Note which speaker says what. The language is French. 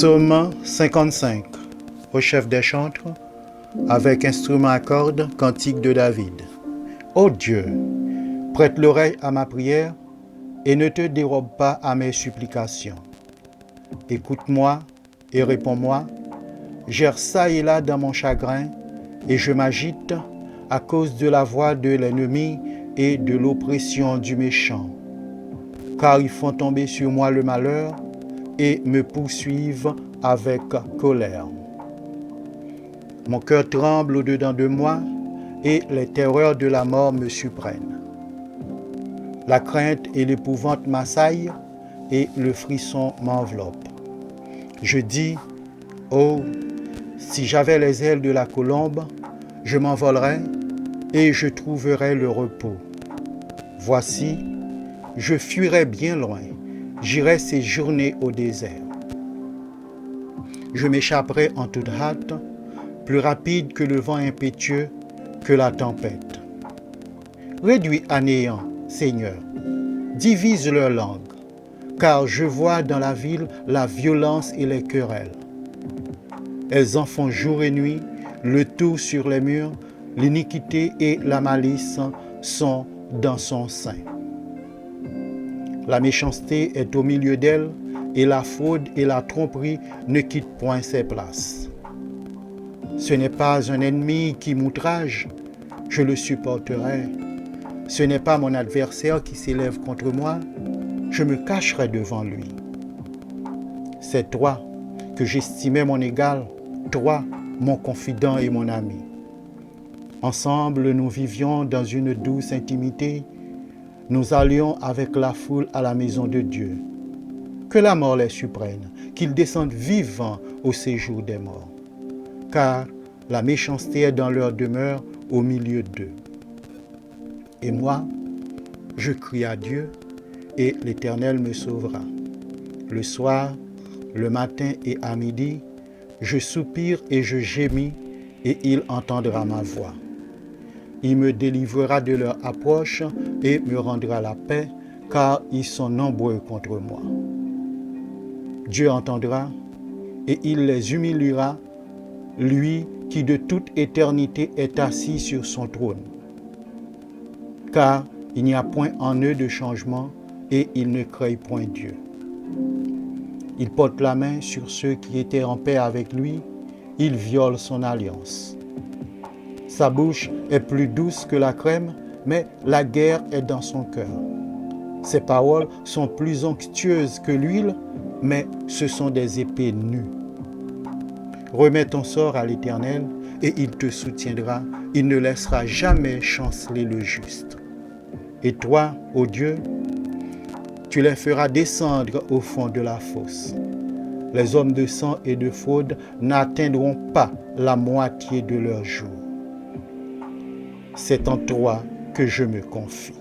Speaker 1: Psaume 55, au chef des chantres, avec instrument à cordes, cantique de David. Ô Dieu, prête l'oreille à ma prière et ne te dérobe pas à mes supplications. Écoute-moi et réponds-moi. J'erre çà et là dans mon chagrin et je m'agite à cause de la voix de l'ennemi et de l'oppression du méchant. Car ils font tomber sur moi le malheur et me poursuivent avec colère. Mon cœur tremble au-dedans de moi et les terreurs de la mort me surprennent. La crainte et l'épouvante m'assaillent et le frisson m'enveloppe. Je dis, oh, si j'avais les ailes de la colombe, je m'envolerais et je trouverais le repos. Voici, je fuirais bien loin, j'irais séjourner au désert. Je m'échapperai en toute hâte, plus rapide que le vent impétueux, que la tempête. Réduis à néant, Seigneur, divise leur langue, car je vois dans la ville la violence et les querelles. Elles en font jour et nuit, le tout sur les murs, l'iniquité et la malice sont dans son sein. La méchanceté est au milieu d'elle, et la fraude et la tromperie ne quittent point ses places. Ce n'est pas un ennemi qui m'outrage, je le supporterai. Ce n'est pas mon adversaire qui s'élève contre moi, je me cacherai devant lui. C'est toi que j'estimais mon égal, toi, mon confident et mon ami. Ensemble, nous vivions dans une douce intimité. Nous allions avec la foule à la maison de Dieu. Que la mort les surprenne, qu'ils descendent vivants au séjour des morts. Car la méchanceté est dans leur demeure au milieu d'eux. Et moi, je crie à Dieu, et l'Éternel me sauvera. Le soir, le matin et à midi, je soupire et je gémis, et il entendra ma voix. Il me délivrera de leur approche et me rendra la paix, car ils sont nombreux contre moi. Dieu entendra et il les humiliera, lui qui de toute éternité est assis sur son trône. Car il n'y a point en eux de changement et ils ne craignent point Dieu. Il porte la main sur ceux qui étaient en paix avec lui, il viole son alliance. Sa bouche est plus douce que la crème, mais la guerre est dans son cœur. Ses paroles sont plus onctueuses que l'huile, mais ce sont des épées nues. Remets ton sort à l'Éternel et il te soutiendra. Il ne laissera jamais chanceler le juste. Et toi, ô Dieu, tu les feras descendre au fond de la fosse. Les hommes de sang et de fraude n'atteindront pas la moitié de leur jour. C'est en toi que je me confie.